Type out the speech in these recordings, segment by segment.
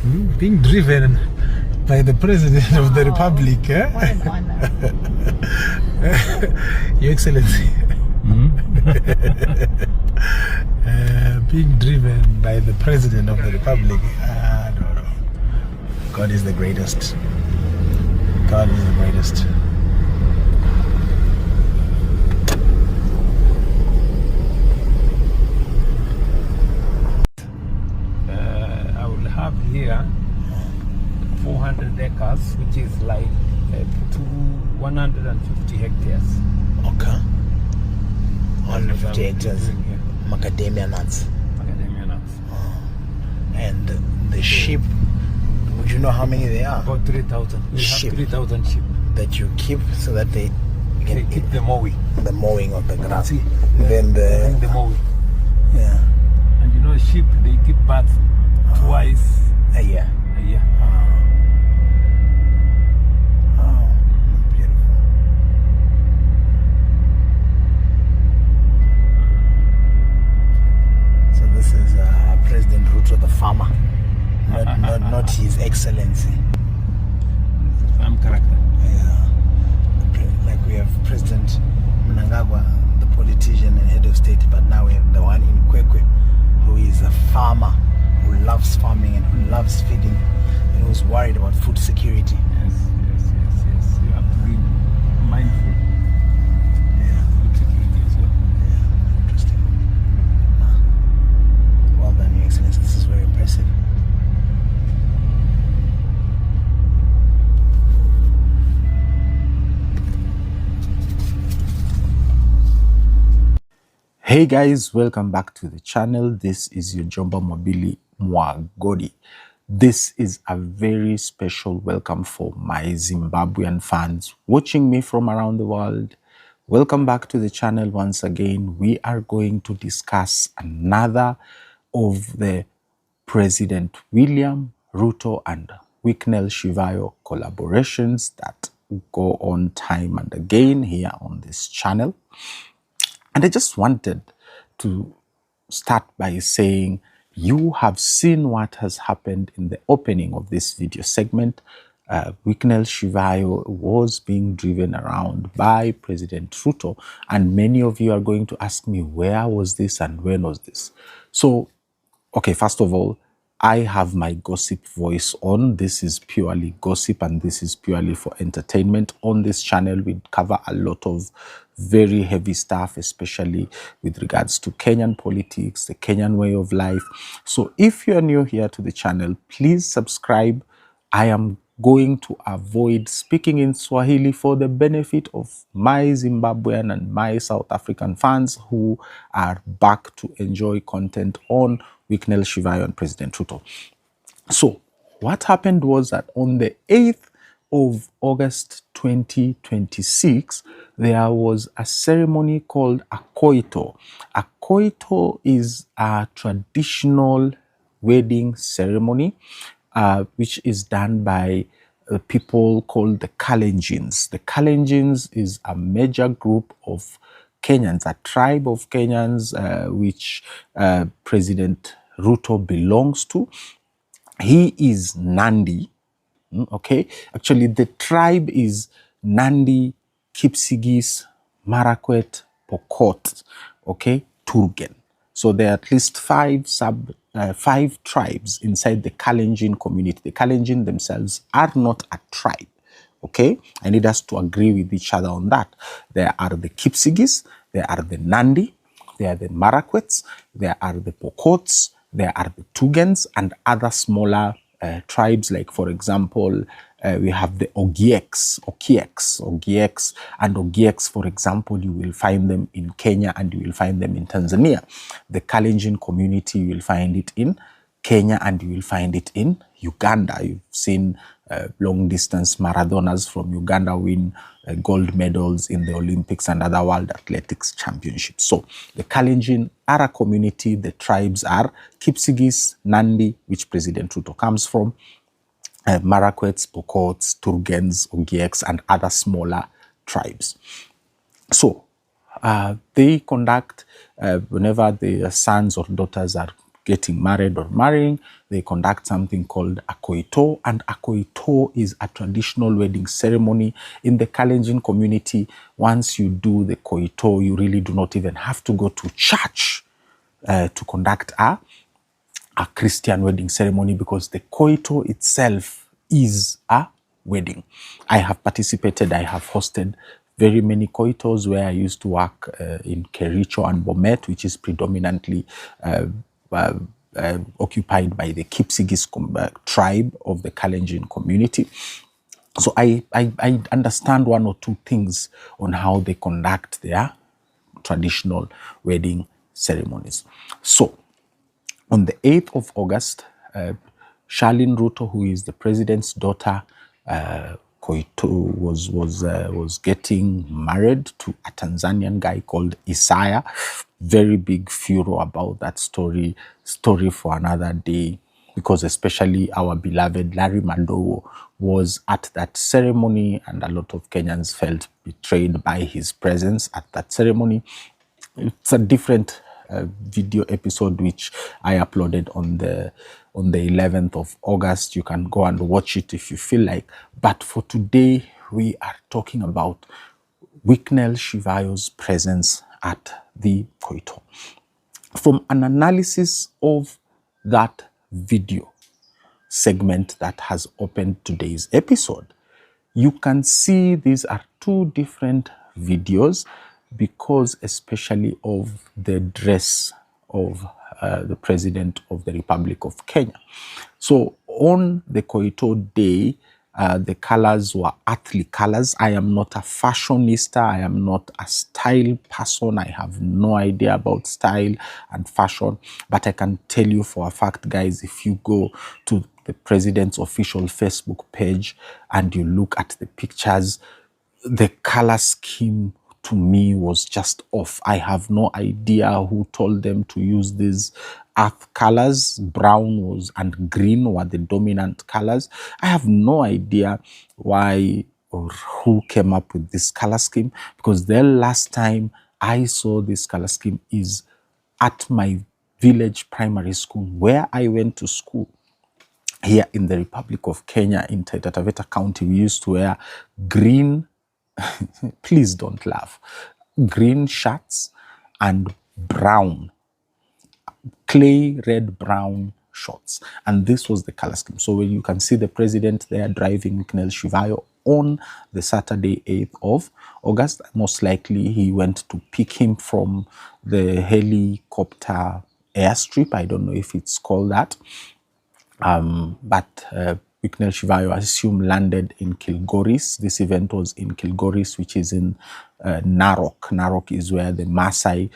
being driven by the President of the Republic. What an honor. Your Excellency. Being driven by the President of the Republic. No. God is the greatest. God is the greatest. I will have here 400 acres, which is like 150 hectares. Okay. 150 hectares. Macadamia nuts. Macadamia nuts. And the sheep, would you know how many they are? About 3,000. We have 3,000 sheep. That you keep so that they They keep the mowing. The mowing of the grass. See, Then the mowing. Yeah. And you know, sheep, they give birth twice a year. a year. Oh, beautiful. So this is President Ruto, the farmer, not His Excellency. Farm character. Yeah. Like we have President Mnangagwa, the politician and head of state, but now we have the one in Kwekwe, who is a farmer, who loves farming and who loves feeding, and who's worried about food security. Yes. You have to be mindful. Yeah. Food security as well. Yeah. Interesting. Well done, Your Excellency. This is very impressive. Hey guys, welcome back to the channel. This is your Jomba Mobili Mwagodi. This is a very special welcome for my Zimbabwean fans watching me from around the world. Welcome back to the channel once again. We are going to discuss another of the President William Ruto and Wicknell Chivayo collaborations that go on time and again here on this channel. And I just wanted to start by saying you have seen what has happened in the opening of this video segment. Wicknell Chivayo was being driven around by President Ruto, and many of you are going to ask me, where was this and when was this? So, okay, first of all, I have my gossip voice on. This is purely gossip and this is purely for entertainment. On this channel, we cover a lot of very heavy stuff, especially with regards to Kenyan politics, the Kenyan way of life. So if you're new here to the channel, please subscribe. I am going to avoid speaking in Swahili for the benefit of my Zimbabwean and my South African fans who are back to enjoy content on Wicknell Chivayo and President Ruto. So what happened was that on the 8th of August 2026, there was a ceremony called a KOITO. A KOITO is a traditional wedding ceremony which is done by people called the Kalenjins. The Kalenjins is a major group of Kenyans, a tribe of Kenyans which President Ruto belongs to. He is Nandi. Okay, actually the tribe is Nandi, Kipsigis, Marakwet, Pokot, okay, Turgen. So there are at least five tribes inside the Kalenjin community. The Kalenjin themselves are not a tribe. Okay, I need us to agree with each other on that. There are the Kipsigis, there are the Nandi, there are the Marakwets, there are the Pokots, there are the Tugens and other smaller tribes, like for example, we have the Ogieks, and Ogieks, for example, you will find them in Kenya and you will find them in Tanzania. The Kalenjin community, you will find it in Kenya and you will find it in Uganda. You've seen long distance marathonas from Uganda win gold medals in the Olympics and other world athletics championships. So the Kalenjin are a community. The tribes are Kipsigis, Nandi, which President Ruto comes from, Marakwets, Pokots, Turgens, Ogieks, and other smaller tribes. So they conduct, whenever the sons or daughters are getting married or marrying, they conduct something called a KOITO. And a KOITO is a traditional wedding ceremony in the Kalenjin community. Once you do the KOITO, you really do not even have to go to church to conduct a Christian wedding ceremony, because the KOITO itself is a wedding. I have participated, I have hosted very many KOITOs where I used to work in Kericho and Bomet, which is predominantly occupied by the Kipsigis tribe of the Kalenjin community. So I understand one or two things on how they conduct their traditional wedding ceremonies. So on the 8th of August, Charlene Ruto, who is the president's daughter, KOITO was getting married to a Tanzanian guy called Isaiah. Very big furor about that story for another day, because especially our beloved Larry Madowo was at that ceremony, and a lot of Kenyans felt betrayed by his presence at that ceremony. It's a different video episode which I uploaded on the 11th of August. You can go and watch it if you feel like. But for today, we are talking about Wicknell Chivayo's presence at the KOITO. From an analysis of that video segment that has opened today's episode, you can see these are two different videos, because especially of the dress of the President of the Republic of Kenya. So on the KOITO day, the colors were earthly colors. I am not a fashionista. I am not a style person. I have no idea about style and fashion. But I can tell you for a fact, guys, if you go to the President's official Facebook page and you look at the pictures, the color scheme to me was just off. I have no idea who told them to use these earth colors. Brown and green were the dominant colors. I have no idea why or who came up with this color scheme, because the last time I saw this color scheme is at my village primary school, where I went to school. Here in the Republic of Kenya, in Taita Taveta County, we used to wear green, please don't laugh, green shirts and brown, clay red brown shorts. And this was the color scheme. So when you can see the president there driving Wicknell Chivayo on the Saturday 8th of August, most likely he went to pick him from the helicopter airstrip. I don't know if it's called that. But Wicknell Chivayo, I assume, landed in Kilgoris. This event was in Kilgoris, which is in Narok. Narok is where the Maasai,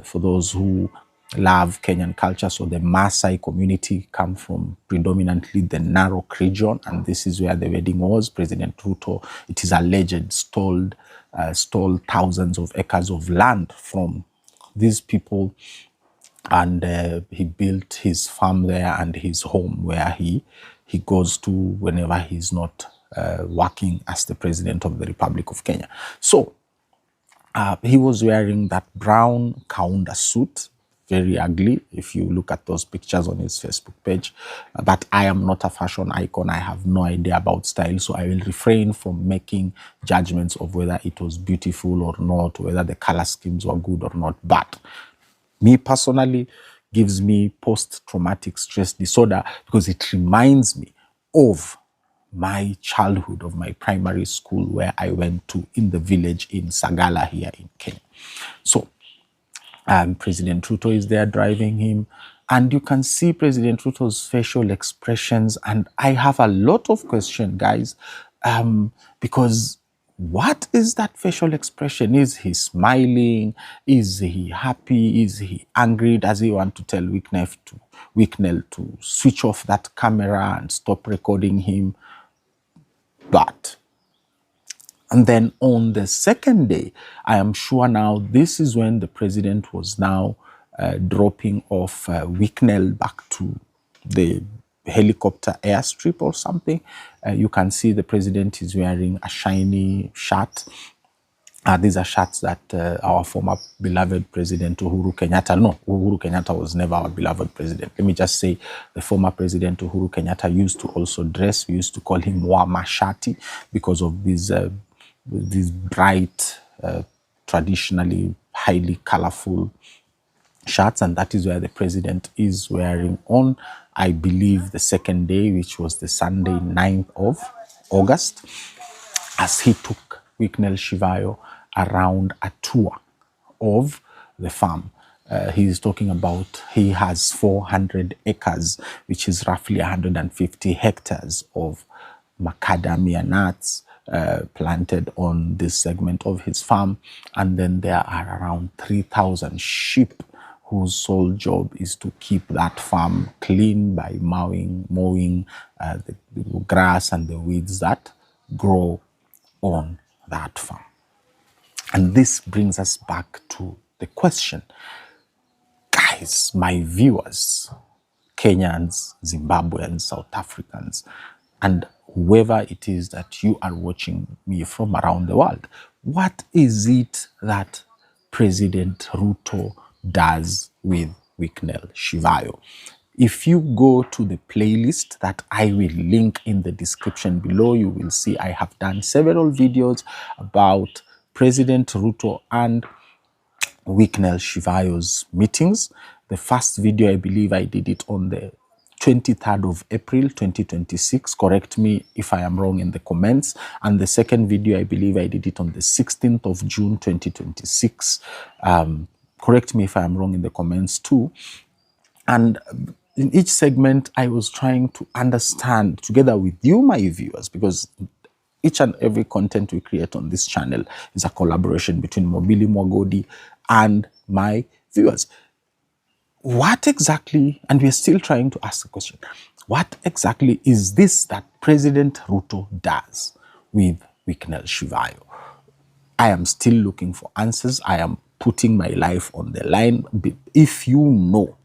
for those who love Kenyan culture, so the Maasai community come from predominantly the Narok region, and this is where the wedding was. President Ruto, it is alleged, stole thousands of acres of land from these people, and he built his farm there and his home where he goes to whenever he's not working as the president of the Republic of Kenya. So he was wearing that brown Kaunda suit, very ugly if you look at those pictures on his Facebook page. But I am not a fashion icon. I have no idea about style, so I will refrain from making judgments of whether it was beautiful or not, whether the color schemes were good or not. But me personally, gives me post-traumatic stress disorder, because it reminds me of my childhood, of my primary school where I went to in the village in Sagala here in Kenya. So President Ruto is there driving him, and you can see President Ruto's facial expressions, and I have a lot of questions, guys, because what is that facial expression? Is he smiling? Is he happy? Is he angry? Does he want to tell Wicknell to switch off that camera and stop recording him? And then on the second day, I am sure now this is when the president was now dropping off Wicknell back to the helicopter airstrip or something. You can see the president is wearing a shiny shirt These are shots that our former beloved president Uhuru Kenyatta, no, Uhuru Kenyatta was never our beloved president. Let me just say the former president Uhuru Kenyatta used to also dress. We used to call him Wa Mashati because of these bright, traditionally highly colorful shirts, and that is where the president is wearing on, I believe, the second day, which was the Sunday 9th of August, as he took Wicknell Chivayo around a tour of the farm. He's talking about he has 400 acres, which is roughly 150 hectares of macadamia nuts planted on this segment of his farm. And then there are around 3,000 sheep whose sole job is to keep that farm clean by mowing the grass and the weeds that grow on that farm. And this brings us back to the question, guys, my viewers, Kenyans, Zimbabweans, South Africans, and whoever it is that you are watching me from around the world, what is it that President Ruto does with Wicknell Chivayo? If you go to the playlist that I will link in the description below, you will see I have done several videos about President Ruto and Wicknell Chivayo's meetings. The first video, I believe I did it on the 23rd of April 2026. Correct me if I am wrong in the comments. And the second video, I believe I did it on the 16th of June 2026. Correct me if I am wrong in the comments too. And in each segment, I was trying to understand together with you, my viewers, because each and every content we create on this channel is a collaboration between Mobili Mwagodi and my viewers. What exactly, and we're still trying to ask the question, what exactly is this that President Ruto does with Wicknell Chivayo? I am still looking for answers. I am putting my life on the line. If you know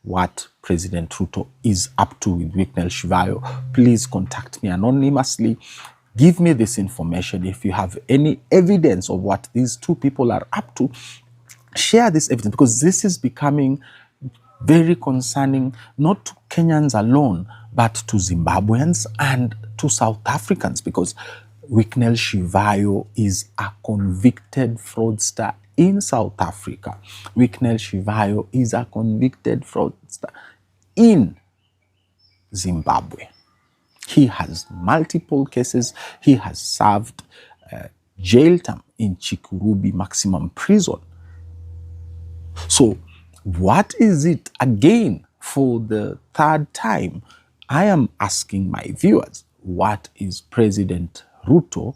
what President Ruto is up to with Wicknell Chivayo, please contact me anonymously. Give me this information. If you have any evidence of what these two people are up to, share this evidence, because this is becoming very concerning, not to Kenyans alone, but to Zimbabweans and to South Africans, because Wicknell Chivayo is a convicted fraudster in South Africa. Wicknell Chivayo is a convicted fraudster in Zimbabwe. He has multiple cases. He has served jail term in Chikurubi maximum prison. So what is it, again, for the third time? I am asking my viewers, what is President Ruto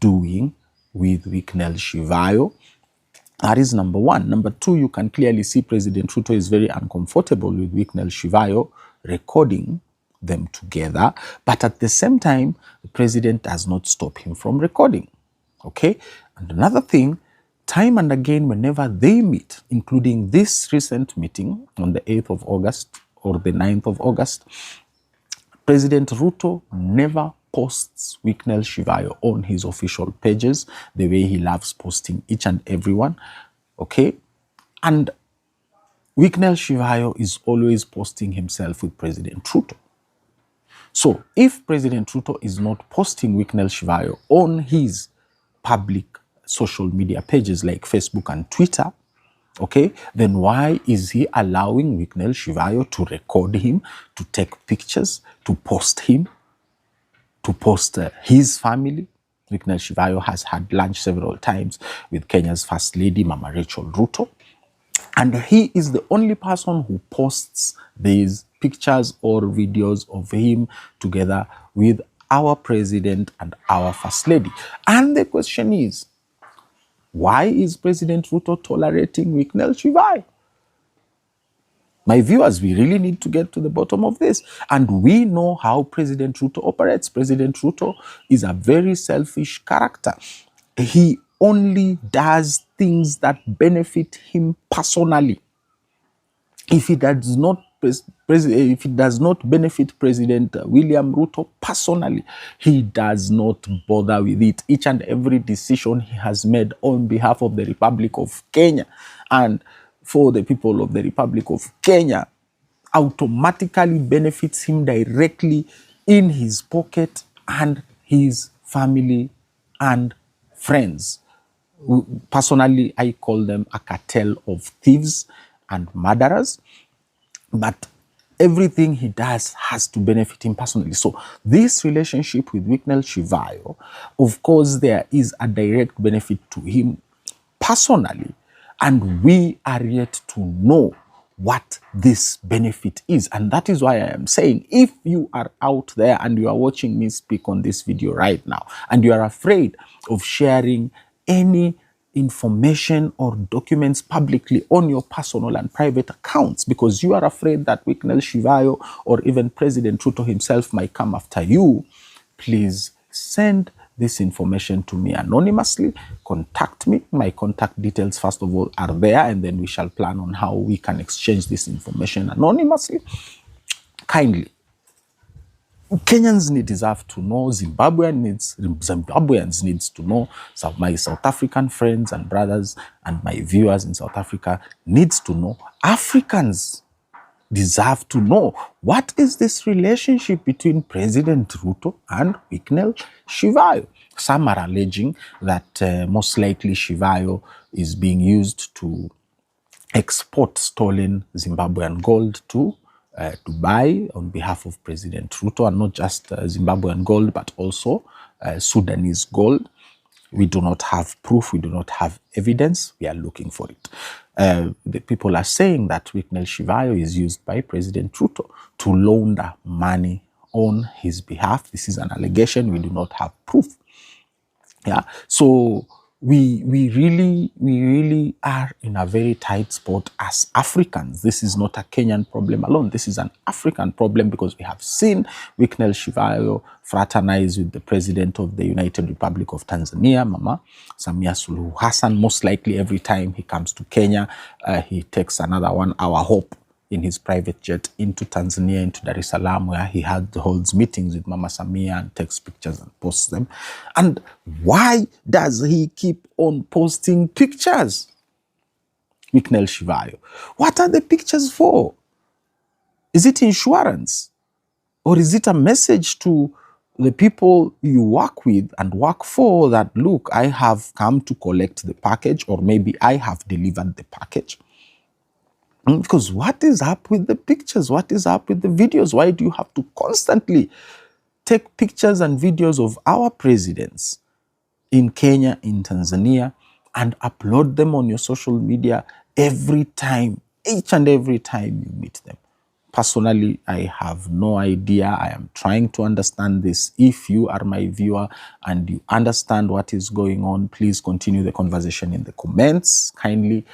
doing with Wicknell Chivayo? That is number one. Number two, you can clearly see President Ruto is very uncomfortable with Wicknell Chivayo recording them together, but at the same time, the president does not stop him from recording. Okay? And another thing, time and again, whenever they meet, including this recent meeting on the 8th of August or the 9th of August, President Ruto never posts Wicknell Chivayo on his official pages the way he loves posting each and every one. Okay? And Wicknell Chivayo is always posting himself with President Ruto. So if President Ruto is not posting Wicknell Chivayo on his public social media pages like Facebook and Twitter, okay, then why is he allowing Wicknell Chivayo to record him, to take pictures, to post him, to post his family? Wicknell Chivayo has had lunch several times with Kenya's First Lady, Mama Rachel Ruto. And he is the only person who posts these pictures or videos of him together with our president and our First Lady. And the question is, why is President Ruto tolerating Wicknell Chivayo? My viewers, we really need to get to the bottom of this. And we know how President Ruto operates. President Ruto is a very selfish character. He only does things that benefit him personally. If it does not if it does not benefit President William Ruto personally, he does not bother with it. Each and every decision he has made on behalf of the Republic of Kenya and for the people of the Republic of Kenya automatically benefits him directly in his pocket and his family and friends. Personally, I call them a cartel of thieves and murderers, but everything he does has to benefit him personally. So this relationship with Wicknell Chivayo, of course, there is a direct benefit to him personally, and we are yet to know what this benefit is. And that is why I am saying, if you are out there and you are watching me speak on this video right now, and you are afraid of sharing any information or documents publicly on your personal and private accounts because you are afraid that Wicknell Chivayo or even President Ruto himself might come after you, please send this information to me anonymously. Contact me. My contact details, first of all, are there, and then we shall plan on how we can exchange this information anonymously. Kindly, Kenyans deserve to know, Zimbabweans needs to know, so my South African friends and brothers and my viewers in South Africa needs to know, Africans deserve to know, what is this relationship between President Ruto and Wicknell Chivayo? Some are alleging that most likely Chivayo is being used to export stolen Zimbabwean gold to Dubai on behalf of President Ruto, and not just Zimbabwean gold, but also Sudanese gold. We do not have proof, we do not have evidence, we are looking for it. The people are saying that Wicknell Chivayo is used by President Ruto to launder money on his behalf. This is an allegation, we do not have proof. Yeah, so we really are in a very tight spot as Africans. This is not a Kenyan problem alone. This is an African problem because we have seen Wicknell Chivayo fraternize with the President of the United Republic of Tanzania, Mama Samia Suluhu Hassan. Most likely every time he comes to Kenya, he takes another 1 hour hop in his private jet into Tanzania, into Dar es Salaam, where he holds meetings with Mama Samia and takes pictures and posts them. And why does he keep on posting pictures? Wicknell Chivayo. What are the pictures for? Is it insurance? Or is it a message to the people you work with and work for that, look, I have come to collect the package, or maybe I have delivered the package? Because what is up with the pictures? What is up with the videos? Why do you have to constantly take pictures and videos of our presidents in Kenya, in Tanzania, and upload them on your social media every time, each and every time you meet them? Personally, I have no idea. I am trying to understand this. If you are my viewer and you understand what is going on, please continue the conversation in the comments. Kindly,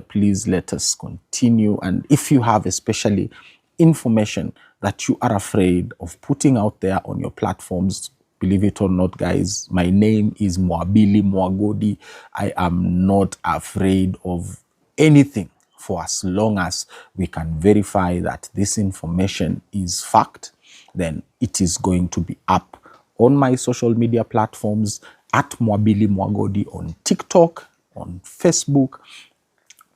please let us continue. And if you have especially information that you are afraid of putting out there on your platforms, believe it or not, guys, my name is Mwabili Mwagodi. I am not afraid of anything, for as long as we can verify that this information is fact. Then it is going to be up on my social media platforms at Mwabili Mwagodi on TikTok, on Facebook,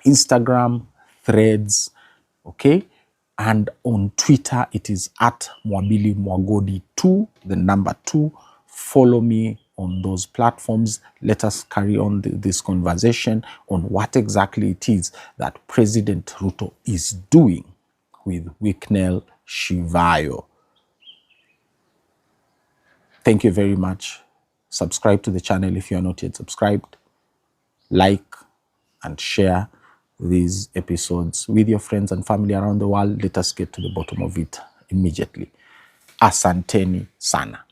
Instagram, Threads, okay? And on Twitter, it is at Mwabili Mwagodi 2, the number 2. Follow me on those platforms. Let us carry on this conversation on what exactly it is that President Ruto is doing with Wicknell Chivayo. Thank you very much. Subscribe to the channel if you are not yet subscribed. Like and share these episodes with your friends and family around the world. Let us get to the bottom of it immediately. Asanteni sana.